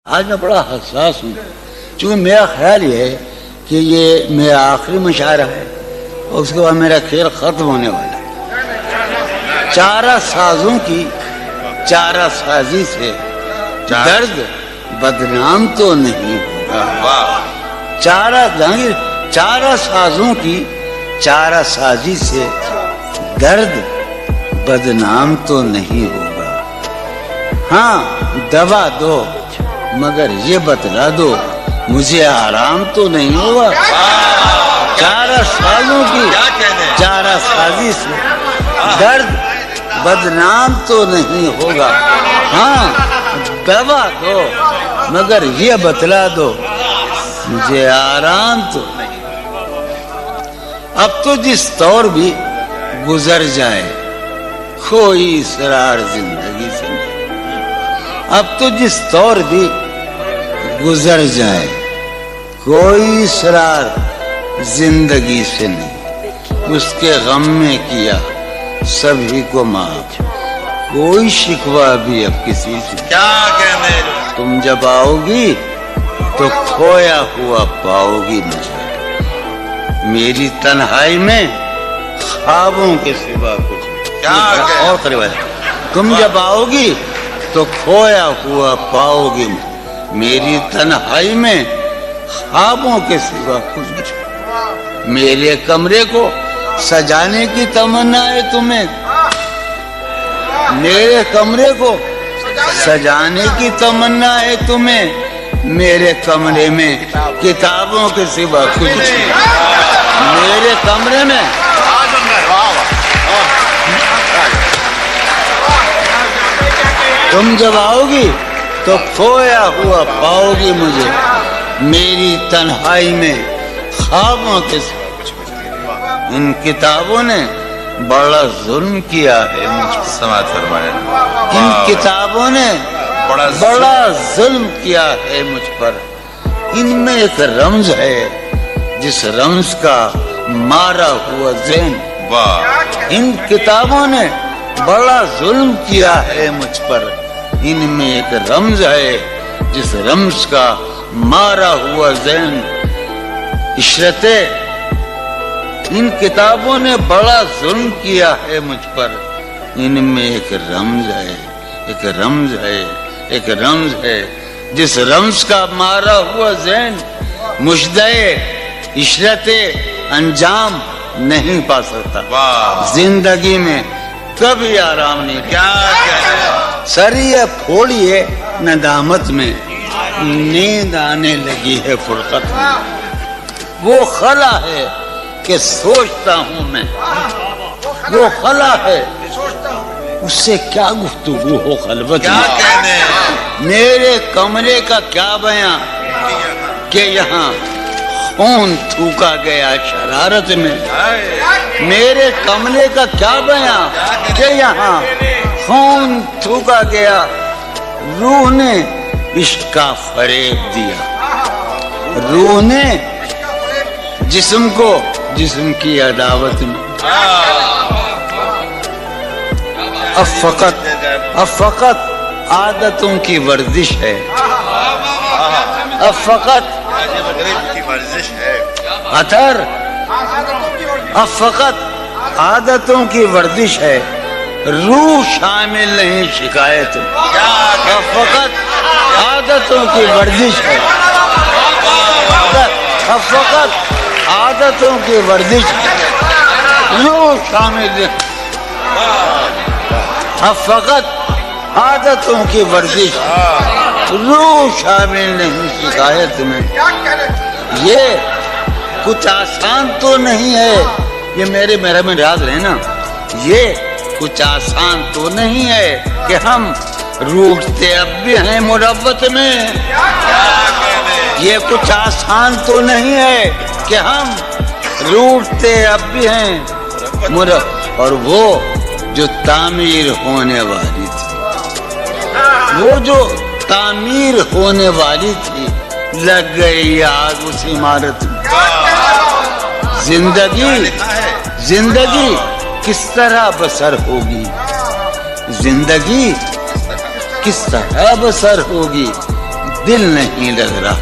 آج میں بڑا حساس ہوں، چونکہ میرا خیال یہ ہے کہ یہ میرا آخری مشاعرہ ہے اور اس کے بعد میرا کھیل ختم ہونے والا ہے۔ چارہ سازوں کی چارہ سازی سے درد بدنام تو نہیں ہوگا۔ چارہ سازوں کی چارہ سازی سے درد بدنام تو نہیں ہوگا۔ ہاں دوا دو مگر یہ بتلا دو مجھے آرام تو نہیں ہوگا۔ چارہ سازوں کی چارہ سازی سے درد بدنام تو نہیں ہوگا۔ ہاں دوا دو مگر یہ بتلا دو مجھے آرام تو نہیں۔ اب تو جس طور بھی گزر جائے کوئی اسرار زندگی سے نہیں۔ اب تو جس طور بھی گزر جائے کوئی اسرار زندگی سے نہیں۔ اس کے غم میں کیا سبھی کو معاف، کوئی شکوہ بھی اب کسی سے کیا کہنے۔ تم جب آؤ گی تو کھویا ہوا پاؤ گی مجھے، میری تنہائی میں خوابوں کے سوا کچھ اور قریب ہے۔ تم جب آؤ گی تو کھویا ہوا پاؤ گی میری تنہائی میں خوابوں کے سوا کچھ نہیں۔ میرے کمرے کو سجانے کی تمنا ہے تمہیں، میرے کمرے کو سجانے کی تمنا ہے تمہیں، میرے کمرے میں کتابوں کے سوا کچھ نہیں۔ میرے کمرے میں تم جب آؤ گی تو کھویا ہوا پاؤ گی مجھے، میری تنہائی میں خوابوں کے ساتھ۔ ان کتابوں نے بڑا ظلم کیا ہے مجھ پر، سماعت فرمائے۔ ان کتابوں نے بڑا ظلم کیا ہے مجھ پر۔ ان میں ایک رمز ہے جس رمز کا مارا ہوا ذہن۔ ان کتابوں نے بڑا ظلم کیا ہے مجھ پر، ان میں ایک رمز ہے جس رمز کا مارا ہوا ذہن۔ عشرت ان کتابوں نے بڑا ظلم کیا ہے مجھ پر، ان میں ایک رمز ہے، ایک رمز ہے، ایک رمز ہے جس رمز کا مارا ہوا ذہن مجدے عشرت انجام نہیں پا سکتا۔ زندگی میں کبھی آرام نہیں۔ کیا سریہ پھوڑیے ندامت میں، نیند آنے لگی ہے فرقت میں۔ وہ خلا ہے کہ سوچتا ہوں میں، وہ خلا ہے اس سے کیا گفتگو ہو خلوت میں۔ میرے کمرے کا کیا بیان کہ یہاں خون تھوکا گیا شرارت میں۔ میرے کمرے کا کیا بیان کہ یہاں خون تھوکا گیا، روح نے عشق کا فریب دیا، روح نے جسم کو جسم کی عداوت میں۔ اب فقط عادتوں کی ورزش ہے، اب فقط اثر، اب فقط عادتوں کی ورزش ہے، روح شامل نہیں شکایت۔ اب فقط عادتوں کی ورزش ہے، اب فقط عادتوں کی ورزش ہے، روح شامل نہیں۔ اب فقط عادتوں کی ورزش، روح شامل نہیں شکایت میں۔ یہ کچھ آسان تو نہیں ہے، یہ میرا میں راز رہنا، یہ کچھ آسان تو نہیں ہے کہ ہم روٹتے اب بھی ہیں مروت میں۔ یہ کچھ آسان تو نہیں ہے کہ ہم روٹتے اب بھی ہیں مروت۔ اور وہ جو تعمیر ہونے والی تھی، وہ جو تعمیر ہونے والی تھی، لگ گئی آگ اس عمارت میں۔ زندگی کس طرح بسر ہوگی، زندگی کس طرح بسر ہوگی، دل نہیں لگ رہا.